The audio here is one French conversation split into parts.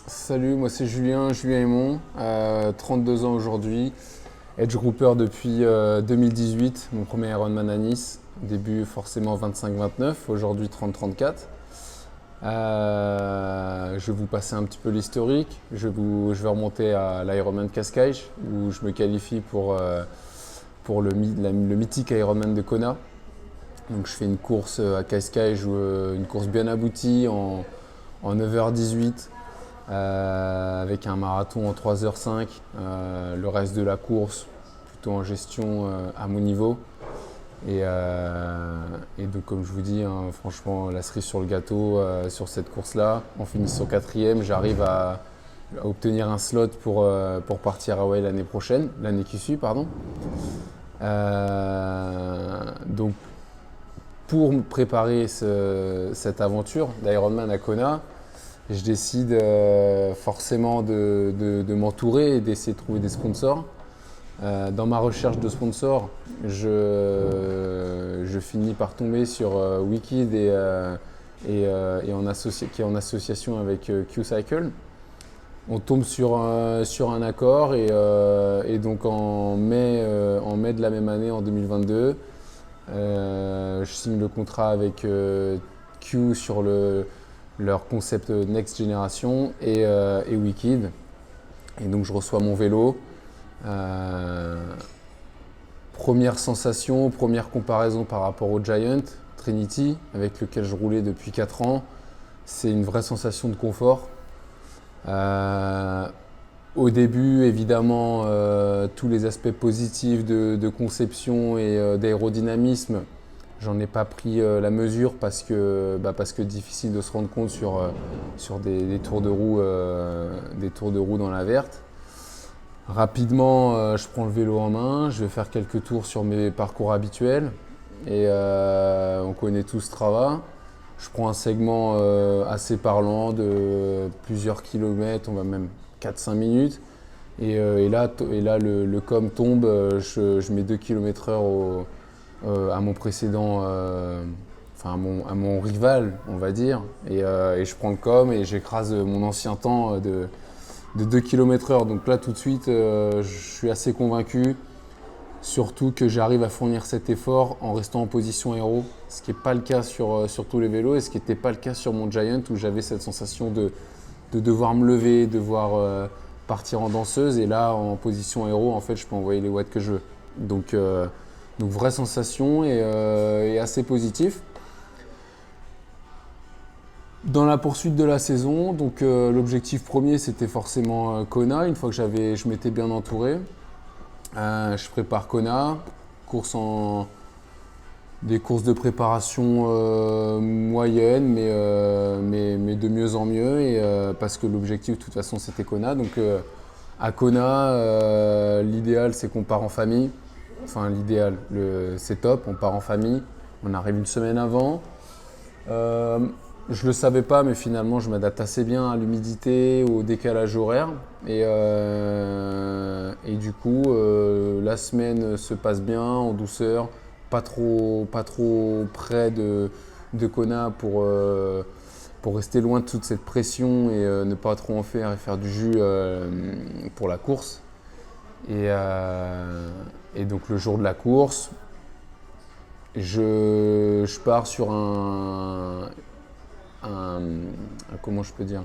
Salut, moi c'est Julien Aymon, 32 ans aujourd'hui, edge grouper depuis 2018, mon premier Ironman à Nice, début forcément 25-29, aujourd'hui 30-34. Je vais vous passer un petit peu l'historique, je vais remonter à l'Ironman Cascais où je me qualifie pour le mythique Ironman de Kona. Donc je fais une course à Cascais, une course bien aboutie en 9h18. Avec un marathon en 3h05, le reste de la course plutôt en gestion à mon niveau. Et donc comme je vous dis, hein, franchement la cerise sur le gâteau sur cette course-là. En finissant quatrième, j'arrive à obtenir un slot pour partir à Hawaï l'année qui suit, pardon. Donc pour me préparer cette aventure d'Ironman à Kona, je décide forcément de m'entourer et d'essayer de trouver des sponsors. Dans ma recherche de sponsors, je finis par tomber sur Wicked qui est en association avec Q-Cycle. On tombe sur un accord et donc en mai de la même année, en 2022, je signe le contrat avec Q sur leur concept Next Generation et Wicked. Et donc je reçois mon vélo. Première sensation, première comparaison par rapport au Giant Trinity avec lequel je roulais depuis 4 ans. C'est une vraie sensation de confort. Au début, évidemment, tous les aspects positifs de conception et d'aérodynamisme, j'en ai pas pris la mesure parce que difficile de se rendre compte sur des tours de roue dans la verte. Rapidement, je prends le vélo en main, je vais faire quelques tours sur mes parcours habituels et on connaît tous Strava. Je prends un segment assez parlant de plusieurs kilomètres, on va même 4-5 minutes. Et là, le com tombe, je mets 2 km/h à mon précédent, à mon rival, on va dire. Et je prends le com et j'écrase mon ancien temps de 2 km/h. Donc là, tout de suite, je suis assez convaincu. Surtout que j'arrive à fournir cet effort en restant en position aéro, ce qui n'est pas le cas sur tous les vélos et ce qui n'était pas le cas sur mon Giant où j'avais cette sensation de devoir me lever, devoir partir en danseuse. Et là, en position aéro, en fait, je peux envoyer les watts que je veux. Donc vraie sensation et assez positif. Dans la poursuite de la saison, donc l'objectif premier, c'était forcément Kona. Une fois que je m'étais bien entouré. Je prépare Kona, des courses de préparation moyennes, mais de mieux en mieux, parce que l'objectif de toute façon c'était Kona. Donc à Kona, l'idéal c'est qu'on part en famille. Enfin l'idéal, c'est top, on part en famille, on arrive une semaine avant. Je ne le savais pas, mais finalement, je m'adapte assez bien à l'humidité, au décalage horaire. Et du coup, la semaine se passe bien, en douceur, pas trop près de Kona pour rester loin de toute cette pression et ne pas trop en faire et faire du jus pour la course. Et donc, le jour de la course, je pars sur comment je peux dire,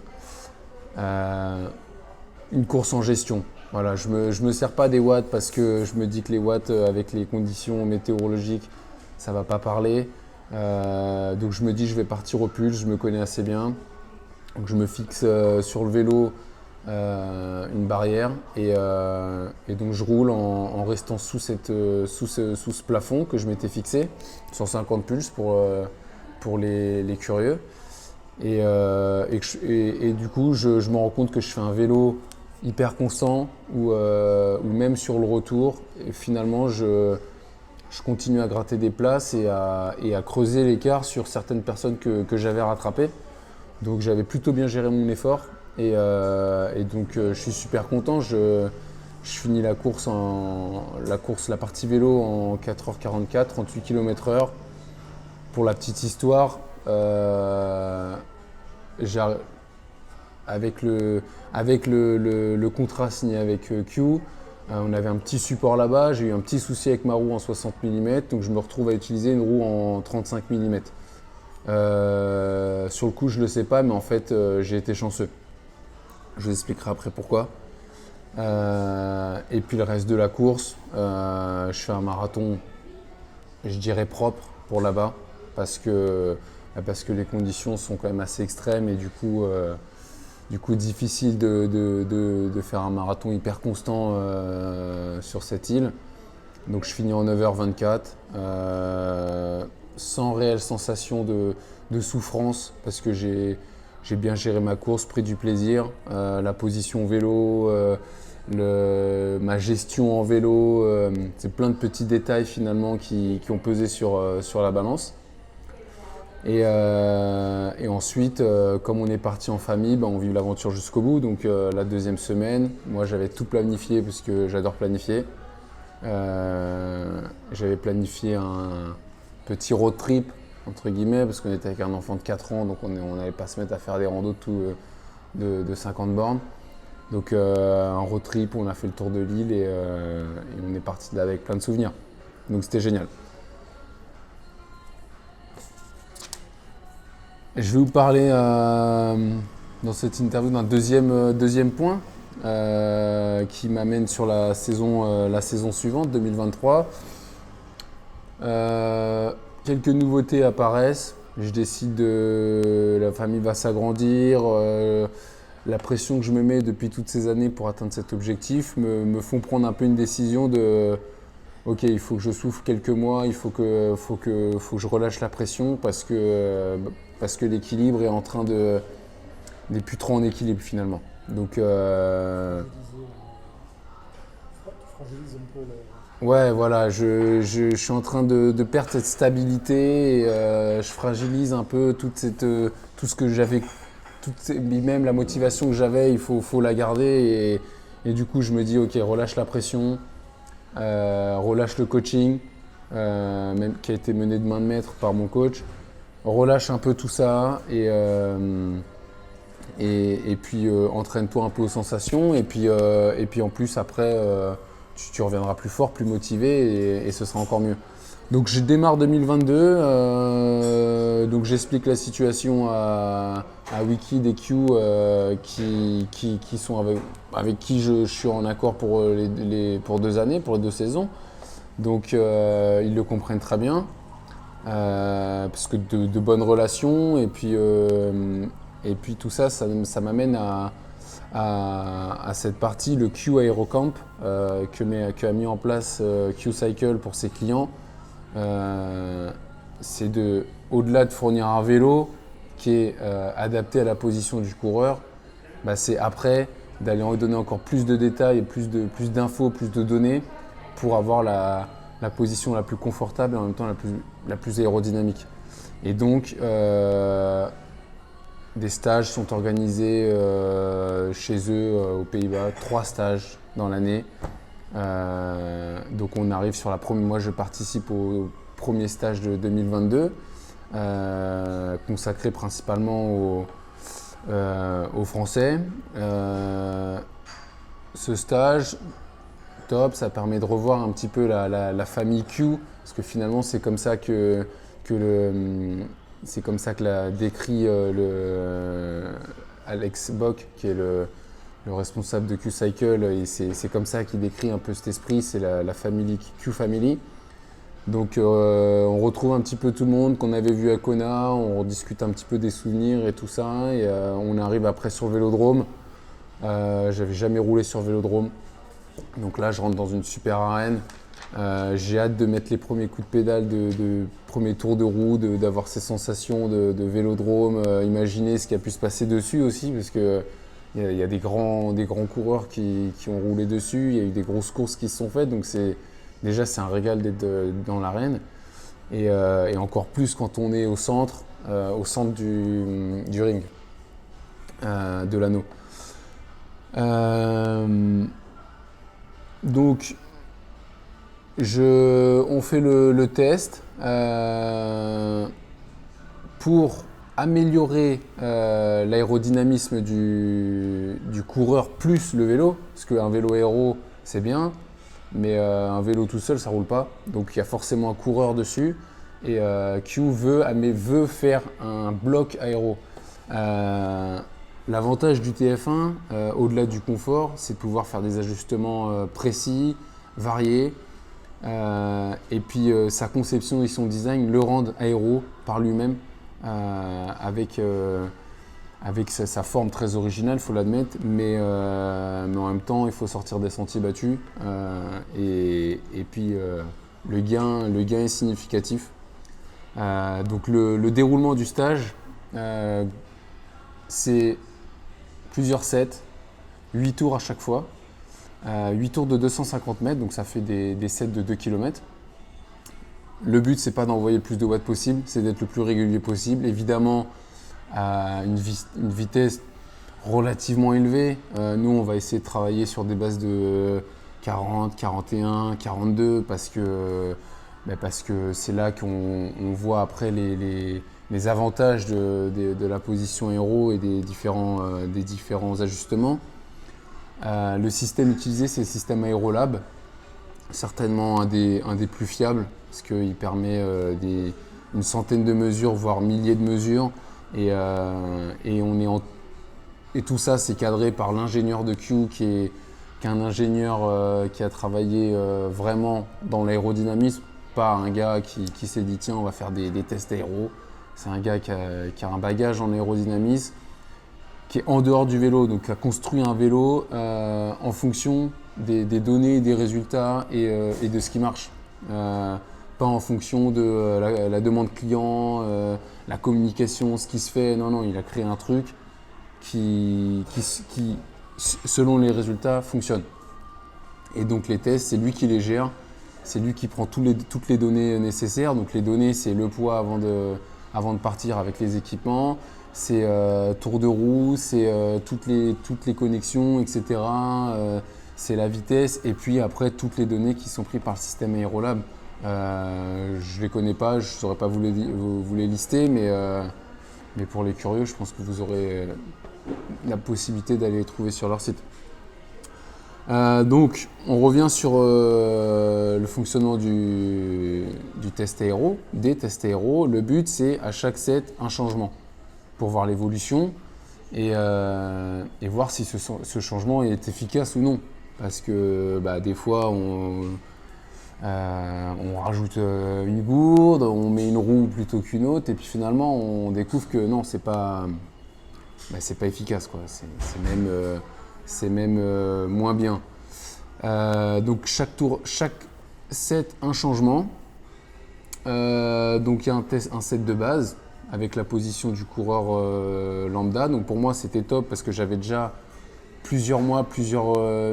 une course en gestion. Voilà, je me sers pas des watts parce que je me dis que les watts avec les conditions météorologiques ça va pas parler. Donc je me dis je vais partir au pulse, je me connais assez bien. Donc je me fixe sur le vélo une barrière et donc je roule en restant sous ce plafond que je m'étais fixé, 150 pulses pour les curieux. Et du coup, je me rends compte que je fais un vélo hyper constant ou même sur le retour. Et finalement, je continue à gratter des places et à creuser l'écart sur certaines personnes que j'avais rattrapées. Donc j'avais plutôt bien géré mon effort et donc je suis super content. Je finis la partie vélo en 4h44, 38 km/h. Pour la petite histoire, avec le contrat signé avec Q, on avait un petit support là-bas. J'ai eu un petit souci avec ma roue en 60 mm, donc je me retrouve à utiliser une roue en 35 mm. Sur le coup, je ne le sais pas, mais en fait, j'ai été chanceux. Je vous expliquerai après pourquoi. Et puis le reste de la course, je fais un marathon, je dirais propre pour là-bas, parce que les conditions sont quand même assez extrêmes et du coup difficile de faire un marathon hyper constant sur cette île. Donc je finis en 9h24, sans réelle sensation de souffrance, parce que j'ai bien géré ma course, pris du plaisir, la position vélo, ma gestion en vélo, c'est plein de petits détails finalement qui ont pesé sur la balance. Et ensuite, comme on est parti en famille, on vit l'aventure jusqu'au bout. Donc la deuxième semaine, moi j'avais tout planifié parce que j'adore planifier. J'avais planifié un petit road trip, entre guillemets, parce qu'on était avec un enfant de 4 ans, donc on n'allait pas se mettre à faire des randos de 50 bornes. Donc un road trip, on a fait le tour de l'île et on est parti de là avec plein de souvenirs. Donc c'était génial. Je vais vous parler dans cette interview d'un deuxième point qui m'amène sur la saison suivante, 2023. Quelques nouveautés apparaissent. Je décide la famille va s'agrandir. La pression que je me mets depuis toutes ces années pour atteindre cet objectif me font prendre un peu une décision de ok, il faut que je souffle quelques mois, il faut que je relâche la pression parce que l'équilibre est en train n'est plus trop en équilibre finalement. Donc ouais, voilà, je suis en train de perdre cette stabilité et je fragilise un peu tout ce que j'avais, même la motivation que j'avais, il faut la garder et du coup je me dis ok, relâche la pression, relâche le coaching, même qui a été mené de main de maître par mon coach, relâche un peu tout ça et puis entraîne-toi un peu aux sensations et puis en plus après tu reviendras plus fort, plus motivé et ce sera encore mieux. Donc je démarre 2022, donc j'explique la situation à Wikid et Q qui sont avec qui je suis en accord pour 2 années, pour les 2 saisons. Donc ils le comprennent très bien parce que de bonnes relations et puis tout ça m'amène à cette partie, le Q Aerocamp qu'a mis en place Q Cycle pour ses clients. C'est au-delà de fournir un vélo qui est adapté à la position du coureur, c'est après d'aller en donner encore plus de détails, plus d'infos, plus de données pour avoir la position la plus confortable et en même temps la plus aérodynamique. Et donc des stages sont organisés chez eux aux Pays-Bas, 3 stages dans l'année. Donc on arrive sur moi je participe au premier stage de 2022 consacré principalement aux Français. Ce stage, top, ça permet de revoir un petit peu la famille Q parce que finalement c'est comme ça que l'a décrit Alex Bock, qui est le responsable de Q-Cycle, et c'est comme ça qu'il décrit un peu cet esprit, c'est la famille Q-Family. Donc on retrouve un petit peu tout le monde qu'on avait vu à Kona, on rediscute un petit peu des souvenirs et tout ça, et on arrive après sur le vélodrome. J'avais jamais roulé sur vélodrome, donc là je rentre dans une super arène. J'ai hâte de mettre les premiers coups de pédale, de premiers tours de roue, d'avoir ces sensations de vélodrome, imaginer ce qui a pu se passer dessus aussi, parce qu'il y a des grands coureurs qui ont roulé dessus, il y a eu des grosses courses qui se sont faites, donc c'est un régal d'être dans l'arène, et encore plus quand on est au centre du ring, de l'anneau. Donc on fait le test pour améliorer l'aérodynamisme du coureur plus le vélo, parce qu'un vélo aéro, c'est bien, mais un vélo tout seul, ça roule pas. Donc il y a forcément un coureur dessus. Et Q veut faire un bloc aéro. L'avantage du TF1, au-delà du confort, c'est de pouvoir faire des ajustements précis, variés. Et puis sa conception et son design le rendent aéro par lui-même, avec sa forme très originale, il faut l'admettre, mais en même temps, il faut sortir des sentiers battus. Et puis le gain est significatif. Donc le déroulement du stage, c'est plusieurs sets, 8 tours à chaque fois, 8 tours de 250 mètres, donc ça fait des sets de 2 km. Le but, c'est pas d'envoyer le plus de watts possible, c'est d'être le plus régulier possible. Évidemment, à une vitesse relativement élevée. Nous, on va essayer de travailler sur des bases de 40, 41, 42 parce que c'est là qu'on voit après les avantages de la position aéro et des différents ajustements. Le système utilisé, c'est le système Aerolab, certainement un des plus fiables parce qu'il permet une centaine de mesures, voire milliers de mesures. Et tout ça, c'est cadré par l'ingénieur de Q qui est un ingénieur qui a travaillé vraiment dans l'aérodynamisme, pas un gars qui s'est dit tiens on va faire des tests aéro. C'est un gars qui a un bagage en aérodynamisme, qui est en dehors du vélo, donc qui a construit un vélo en fonction des données, des résultats et de ce qui marche. Pas en fonction de la demande client, la communication, ce qui se fait. Non, il a créé un truc qui selon les résultats, fonctionne. Et donc les tests, c'est lui qui les gère, c'est lui qui prend toutes les données nécessaires. Donc les données, c'est le poids avant de partir avec les équipements, c'est tour de roue, c'est toutes les connexions, etc. C'est la vitesse et puis après toutes les données qui sont prises par le système Aerolab. Je ne les connais pas, je ne saurais pas vous les lister, mais pour les curieux, je pense que vous aurez la possibilité d'aller les trouver sur leur site. Donc, on revient sur le fonctionnement du test aéro, des tests aéro. Le but, c'est à chaque set un changement pour voir l'évolution et voir si ce changement est efficace ou non. Parce que des fois, on rajoute une gourde, on met une roue plutôt qu'une autre, et puis finalement, on découvre que non, c'est pas efficace, quoi. C'est même moins bien. Donc chaque set, un changement. Donc il y a un set de base avec la position du coureur lambda. Donc pour moi, c'était top parce que j'avais déjà plusieurs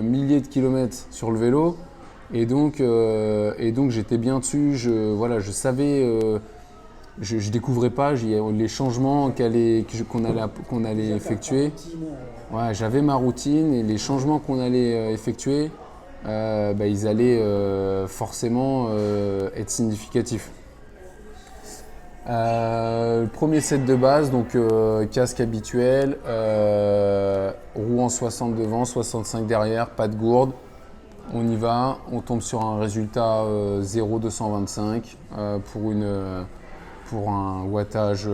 milliers de kilomètres sur le vélo. Et donc j'étais bien dessus. Je savais, je découvrais pas les changements qu'on allait effectuer. Ouais, j'avais ma routine et les changements qu'on allait effectuer, ils allaient forcément être significatifs. Le premier set de base, donc casque habituel, roue en 60 devant, 65 derrière, pas de gourde. On y va, on tombe sur un résultat 0,225 pour un wattage.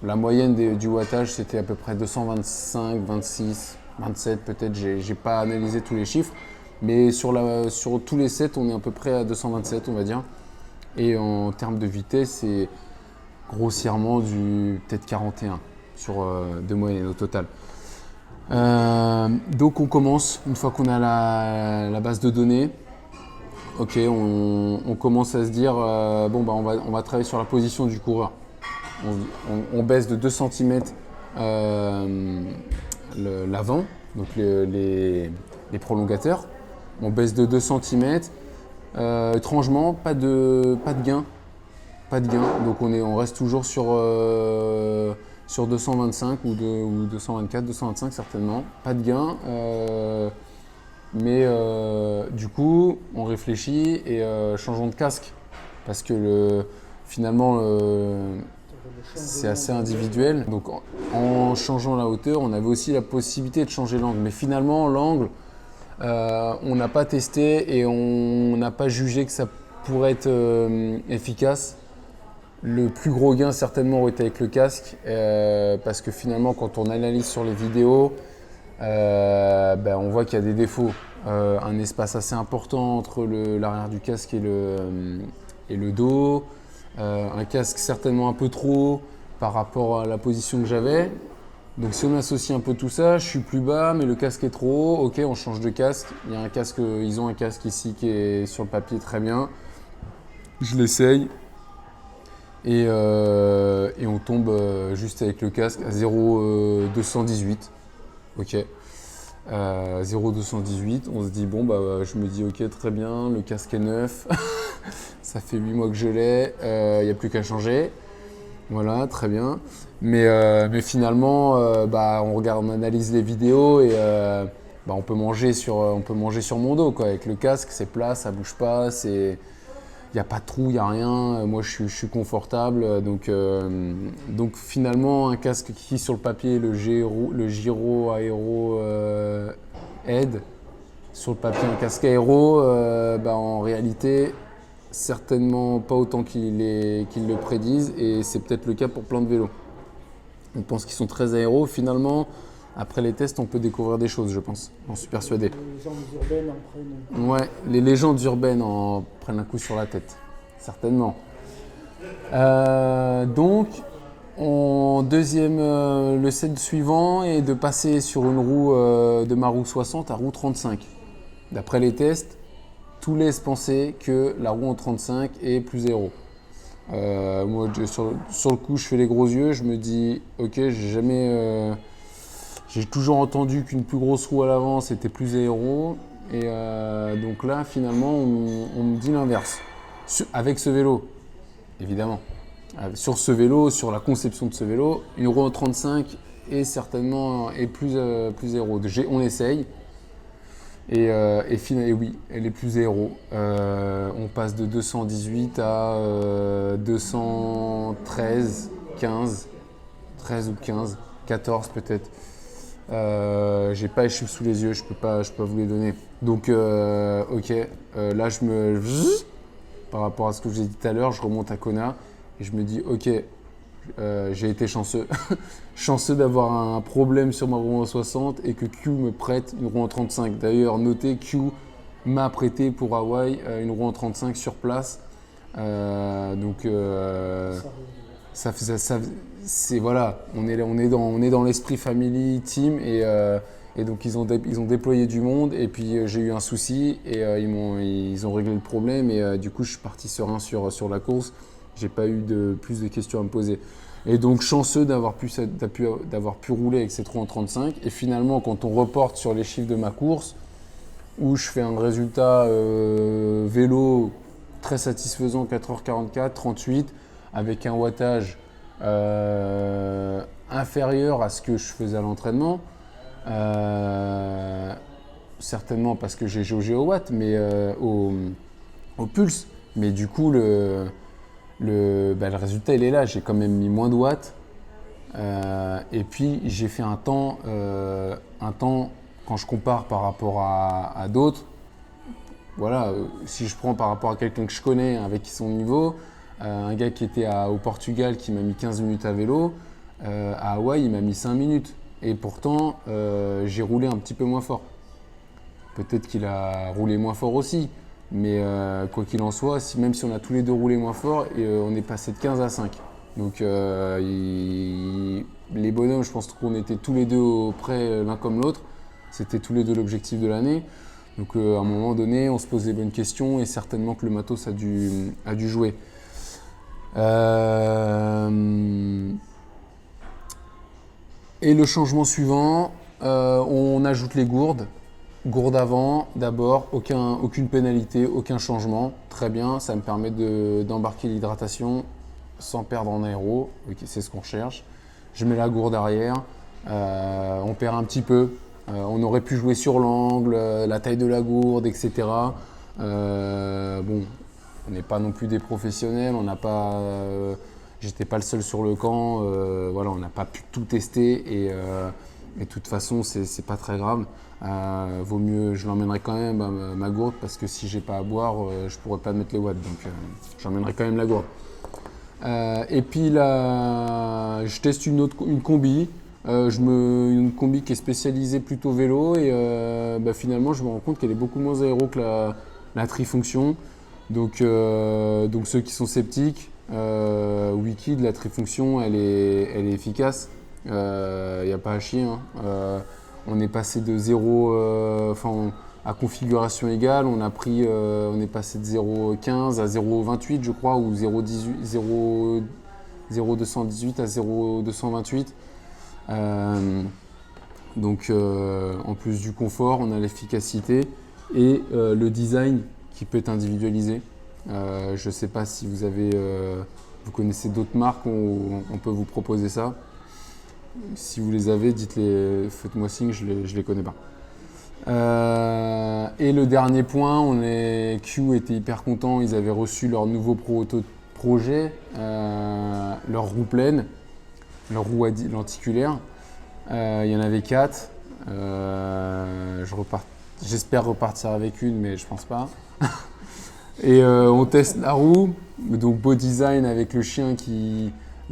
La moyenne du wattage, c'était à peu près 225, 26, 27 peut-être. J'ai pas analysé tous les chiffres, mais sur tous les sets, on est à peu près à 227, on va dire. Et en termes de vitesse, c'est grossièrement peut-être 41 de moyenne au total. Donc on commence, une fois qu'on a la base de données, ok, on commence à se dire on va travailler sur la position du coureur. On baisse de 2 cm l'avant, donc les prolongateurs. On baisse de 2 cm. Étrangement, pas de gain. Donc on reste toujours sur 225 ou 224, 225 certainement. Pas de gain. Mais du coup, on réfléchit et changeons de casque. Parce que finalement, c'est assez individuel. Donc en changeant la hauteur, on avait aussi la possibilité de changer l'angle. Mais finalement, l'angle, on n'a pas testé et on n'a pas jugé que ça pourrait être efficace. Le plus gros gain certainement aurait été avec le casque parce que finalement quand on analyse sur les vidéos, on voit qu'il y a des défauts. Un espace assez important entre l'arrière du casque et le dos. Un casque certainement un peu trop haut par rapport à la position que j'avais. Donc si on associe un peu tout ça, je suis plus bas mais le casque est trop haut, ok on change de casque. Ils ont un casque ici qui est sur le papier très bien. Je l'essaye. Et on tombe juste avec le casque à 0,218. Ok. 0,218. On se dit, bon, je me dis, ok, très bien, le casque est neuf. Ça fait 8 mois que je l'ai. Il n'y a plus qu'à changer. Voilà, très bien. Mais finalement, on regarde, on analyse les vidéos et on peut manger sur mon dos, quoi. Avec le casque, c'est plat, ça bouge pas, il n'y a pas de trou, il n'y a rien. Moi, je suis confortable. Donc finalement, un casque qui, sur le papier, le Giro Aero aide. Sur le papier, un casque aéro, en réalité, certainement pas autant qu'ils le prédisent. Et c'est peut-être le cas pour plein de vélos. On pense qu'ils sont très aéros. Finalement, après les tests, on peut découvrir des choses, je pense. J'en suis persuadé. Les légendes urbaines en prennent. Ouais, les légendes urbaines en prennent un coup sur la tête, certainement. Donc, en deuxième, le set suivant est de passer sur une roue de ma roue 60 à roue 35. D'après les tests, tout laisse penser que la roue en 35 est plus aéro. Moi, sur le coup, je fais les gros yeux, je me dis, ok, j'ai toujours entendu qu'une plus grosse roue à l'avant, c'était plus aéro. Et donc là, finalement, on me dit l'inverse. Avec ce vélo, évidemment. Sur ce vélo, sur la conception de ce vélo, une roue en 35 est certainement plus aéro. On essaye. Et oui, elle est plus aéro. On passe de 218 à 213, 15, 13 ou 15, 14 peut-être. J'ai pas les chiffres sous les yeux, je peux pas vous les donner. Donc ok, là par rapport à ce que je vous ai dit tout à l'heure, je remonte à Kona et je me dis ok, j'ai été chanceux, chanceux d'avoir un problème sur ma roue en 60 et que Q me prête une roue en 35. D'ailleurs, notez, Q m'a prêté pour Hawaï une roue en 35 sur place. C'est voilà, on est dans l'esprit family team et donc ils ont déployé du monde et puis j'ai eu un souci et ils ont réglé le problème et du coup je suis parti serein sur la course. J'ai pas eu plus de questions à me poser. Et donc chanceux d'avoir pu rouler avec cette roue en 35 et finalement quand on reporte sur les chiffres de ma course où je fais un résultat vélo très satisfaisant, 4h44, 38 avec un wattage inférieur à ce que je faisais à l'entraînement. Certainement parce que j'ai jaugé au watt, mais au pulse. Mais du coup, le résultat, il est là. J'ai quand même mis moins de watts. Et puis, j'ai fait un temps, quand je compare par rapport à d'autres, voilà, si je prends par rapport à quelqu'un que je connais, avec son niveau, un gars qui était au Portugal qui m'a mis 15 minutes à vélo, à Hawaï, il m'a mis 5 minutes. Et pourtant, j'ai roulé un petit peu moins fort. Peut-être qu'il a roulé moins fort aussi. Mais quoi qu'il en soit, même si on a tous les deux roulé moins fort, on est passé de 15 à 5. Donc les bonhommes, je pense qu'on était tous les deux près l'un comme l'autre. C'était tous les deux l'objectif de l'année. Donc à un moment donné, on se pose les bonnes questions et certainement que le matos a dû jouer. Et le changement suivant, on ajoute les gourdes. Gourde avant, d'abord, aucune pénalité, aucun changement. Très bien, ça me permet d'embarquer l'hydratation sans perdre en aéro. Okay, c'est ce qu'on cherche. Je mets la gourde arrière, on perd un petit peu. On aurait pu jouer sur l'angle, la taille de la gourde, etc. Bon, on n'est pas non plus des professionnels, on n'a pas J'étais pas le seul sur le camp. Voilà, on n'a pas pu tout tester et de toute façon, c'est pas très grave. Vaut mieux, je l'emmènerai quand même ma gourde parce que si j'ai pas à boire, je pourrais pas mettre les watts. Donc j'emmènerai quand même la gourde. Et puis là, je teste une combi. Une combi qui est spécialisée plutôt vélo et finalement je me rends compte qu'elle est beaucoup moins aéro que la trifonction. Donc ceux qui sont sceptiques, Wicked, la trifonction, elle est efficace. Il n'y a pas à chier. On est passé de 0, à configuration égale, on est passé de 0,15 à 0,28 je crois, ou 0,218 à 0,228. En plus du confort, on a l'efficacité et le design qui peut être individualisé. Je ne sais pas si vous connaissez d'autres marques où on peut vous proposer ça. Si vous les avez, dites-les, faites-moi signe, je les connais pas. Et le dernier point, Q était hyper content, ils avaient reçu leur nouveau projet, leur roue pleine, leur roue lenticulaire. Il y en avait 4. J'espère repartir avec une, mais je pense pas. Et on teste la roue, donc beau design avec le chien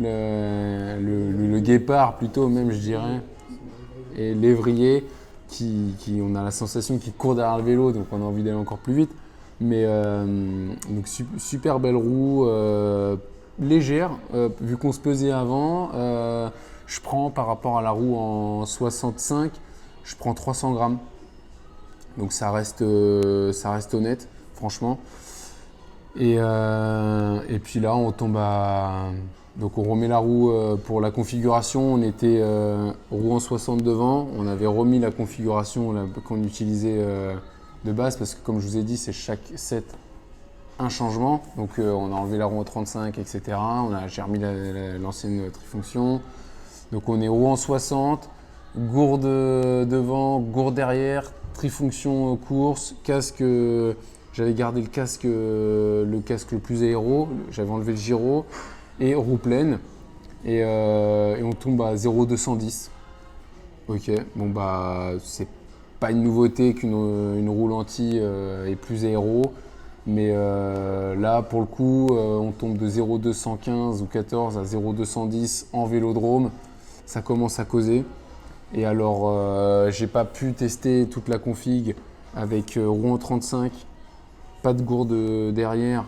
le guépard plutôt même je dirais, et l'évrier on a la sensation qu'il court derrière le vélo, donc on a envie d'aller encore plus vite. Mais donc super belle roue, légère, vu qu'on se pesait avant. Je prends par rapport à la roue en 65, je prends 300 grammes. Donc ça reste honnête, franchement. Et puis là, on tombe à... Donc on remet la roue pour la configuration. On était roue en 60 devant. On avait remis la configuration qu'on utilisait de base parce que comme je vous ai dit, c'est chaque set un changement. Donc on a enlevé la roue en 35, etc. J'ai remis l'ancienne trifonction. Donc on est roue en 60, gourde devant, gourde derrière, trifonction course, casque. J'avais gardé le casque le plus aéro, j'avais enlevé le gyro et roue pleine. Et on tombe à 0,210. Ok, bon bah c'est pas une nouveauté qu'une roue lentille est plus aéro. Mais là pour le coup on tombe de 0,215 ou 14 à 0,210 en vélodrome. Ça commence à causer. Et alors j'ai pas pu tester toute la config avec roue en 35. Pas de gourde derrière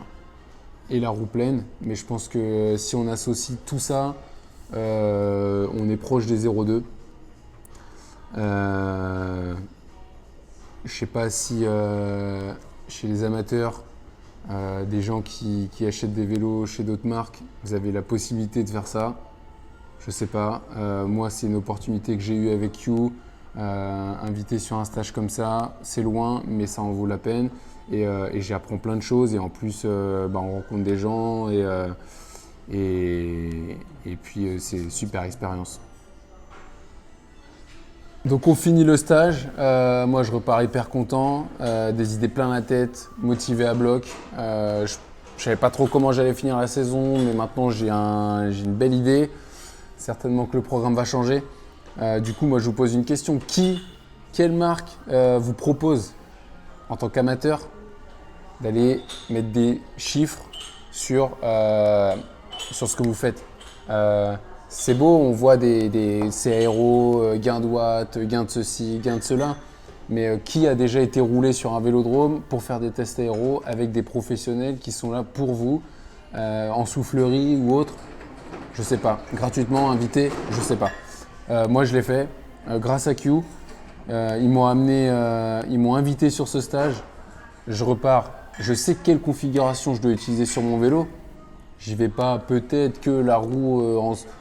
et la roue pleine, mais je pense que si on associe tout ça, on est proche des 0,2. Je sais pas si chez les amateurs, des gens qui achètent des vélos chez d'autres marques, vous avez la possibilité de faire ça. Je sais pas. Moi, c'est une opportunité que j'ai eue avec Q. Invité sur un stage comme ça, c'est loin, mais ça en vaut la peine. Et j'apprends plein de choses. Et en plus, on rencontre des gens. Et puis, c'est une super expérience. Donc, on finit le stage. Moi, je repars hyper content. Des idées plein la tête, motivé à bloc. Je ne savais pas trop comment j'allais finir la saison, mais maintenant, j'ai une belle idée. Certainement que le programme va changer. Du coup, moi, je vous pose une question. Quelle marque vous propose, en tant qu'amateur, d'aller mettre des chiffres sur ce que vous faites? C'est beau, on voit des aéros, gain de watts, gain de ceci, gain de cela. Mais qui a déjà été roulé sur un vélodrome pour faire des tests aéros avec des professionnels qui sont là pour vous, en soufflerie ou autre? Je sais pas. Gratuitement, invité, je sais pas. Moi, je l'ai fait grâce à Q. Ils m'ont invité sur ce stage. Je repars. Je sais quelle configuration je dois utiliser sur mon vélo. J'y vais pas. Peut-être que la roue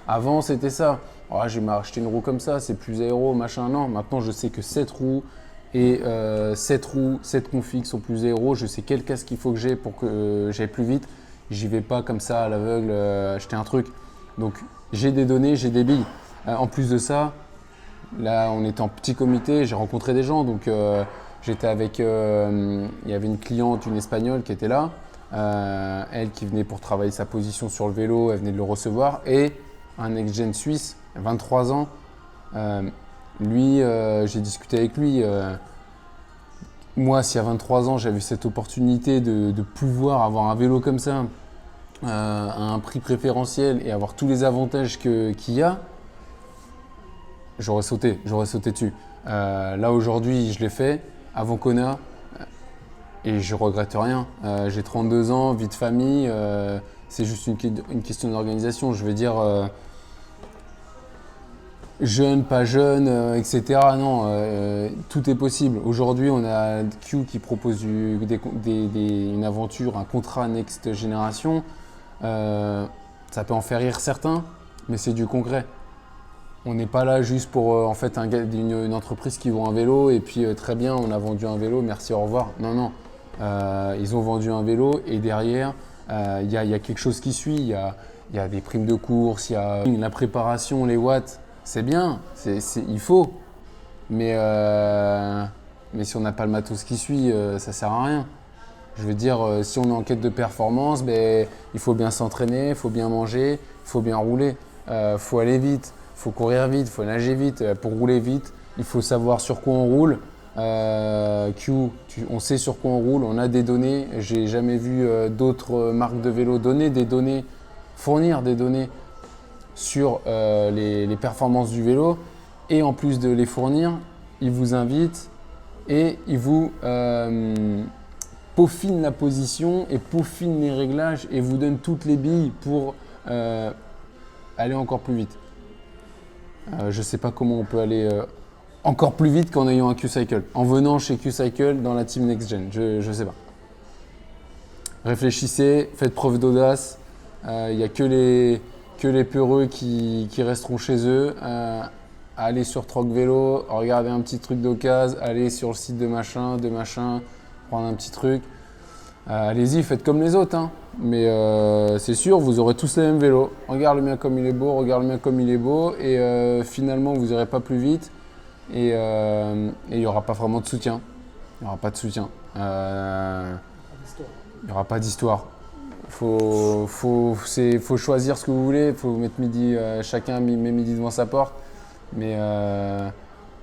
avant c'était ça. Oh, j'ai acheté une roue comme ça, c'est plus aéro, machin. Non, maintenant je sais que cette roue et cette config sont plus aéro. Je sais quel casque il faut que j'ai pour que j'aille plus vite. J'y vais pas comme ça à l'aveugle acheter un truc. Donc j'ai des données, j'ai des billes. En plus de ça, là on était en petit comité, j'ai rencontré des gens. Donc j'étais avec, il y avait une cliente, une espagnole qui était là. elle qui venait pour travailler sa position sur le vélo, elle venait de le recevoir. Et un ex-gen suisse, 23 ans, lui, j'ai discuté avec lui. Moi, si à 23 ans, j'avais cette opportunité de pouvoir avoir un vélo comme ça, à un prix préférentiel et avoir tous les avantages qu'il y a, j'aurais sauté dessus. Là, aujourd'hui, je l'ai fait avant Kona et je regrette rien. J'ai 32 ans, vie de famille, c'est juste une question d'organisation. Je veux dire, jeune, pas jeune, etc. Non, tout est possible. Aujourd'hui, on a Q qui propose une aventure, un contrat Next Génération. Ça peut en faire rire certains, mais c'est du concret. On n'est pas là juste pour en fait une entreprise qui vend un vélo et puis très bien, on a vendu un vélo, merci, au revoir. Non, non. Ils ont vendu un vélo et derrière, il y a quelque chose qui suit. Il y a des primes de course, il y a la préparation, les watts. C'est bien, il faut. Mais si on n'a pas le matos qui suit, ça ne sert à rien. Je veux dire, si on est en quête de performance, il faut bien s'entraîner, il faut bien manger, il faut bien rouler. Il faut aller vite, il faut courir vite, il faut nager vite. Pour rouler vite, il faut savoir sur quoi on roule. On sait sur quoi on roule, on a des données. J'ai jamais vu d'autres marques de vélo donner des données, fournir des données sur les performances du vélo. Et en plus de les fournir, ils vous invitent et ils vous peaufinent la position et peaufinent les réglages et vous donnent toutes les billes pour aller encore plus vite. Je ne sais pas comment on peut aller encore plus vite qu'en ayant un Q-Cycle, en venant chez Q-Cycle dans la team Next Gen, je ne sais pas. Réfléchissez, faites preuve d'audace, il n'y a que les peureux qui resteront chez eux. Allez sur Troc Vélo, regardez un petit truc d'occasion, allez sur le site de machin, prendre un petit truc. Allez-y, faites comme les autres, hein. Mais c'est sûr, vous aurez tous les mêmes vélos. Regarde le mien comme il est beau, regarde le mien comme il est beau, et finalement vous n'irez pas plus vite, et il n'y aura pas vraiment de soutien. Il n'y aura pas de soutien. Il n'y aura pas d'histoire. Faut choisir ce que vous voulez, il faut mettre midi, chacun met midi devant sa porte. Mais à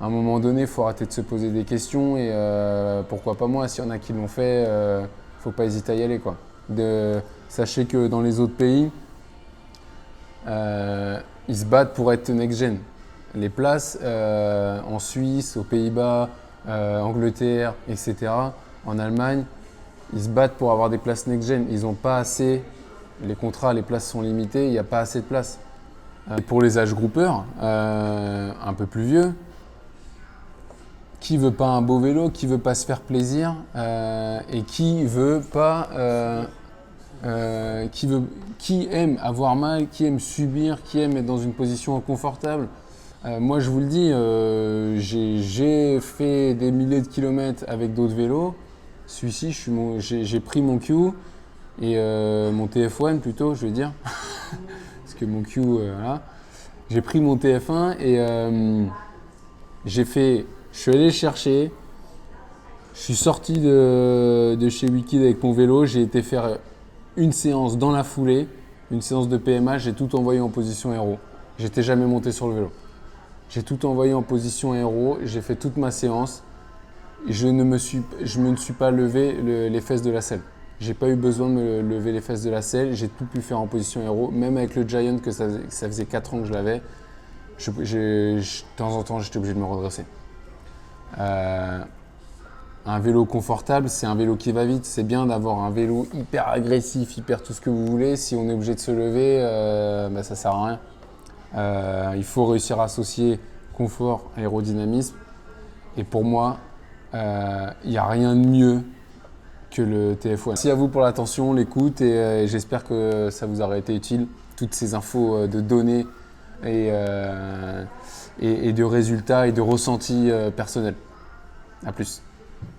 un moment donné, il faut arrêter de se poser des questions et pourquoi pas moi, s'il y en a qui l'ont fait, faut pas hésiter à y aller, quoi. Sachez que dans les autres pays, ils se battent pour être next-gen. Les places en Suisse, aux Pays-Bas, Angleterre, etc., en Allemagne, ils se battent pour avoir des places next-gen. Ils n'ont pas assez, les contrats, les places sont limitées, il n'y a pas assez de places. Pour les âge groupeurs, un peu plus vieux, qui veut pas un beau vélo, qui veut pas se faire plaisir et qui veut pas, qui aime avoir mal, qui aime subir, qui aime être dans une position inconfortable. Moi, je vous le dis, j'ai fait des milliers de kilomètres avec d'autres vélos. Celui-ci, j'ai pris mon Q et mon TF1 plutôt, je veux dire. Que mon Q, voilà. J'ai pris mon TF1 et je suis allé le chercher, je suis sorti de chez Wicked avec mon vélo, j'ai été faire une séance dans la foulée, une séance de PMA, j'ai tout envoyé en position aéro. J'étais jamais monté sur le vélo. J'ai tout envoyé en position aéro, j'ai fait toute ma séance, je ne me suis pas levé les fesses de la selle. J'ai pas eu besoin de me lever les fesses de la selle, j'ai tout pu faire en position aéro, même avec le Giant que ça faisait 4 ans que je l'avais, de temps en temps j'étais obligé de me redresser. Un vélo confortable, c'est un vélo qui va vite, c'est bien d'avoir un vélo hyper agressif, hyper tout ce que vous voulez, si on est obligé de se lever, ça sert à rien. Il faut réussir à associer confort, aérodynamisme, et pour moi, il n'y a rien de mieux que le TF1. Merci à vous pour l'attention, l'écoute et j'espère que ça vous aura été utile. Toutes ces infos de données et de résultats et de ressentis personnels. À plus.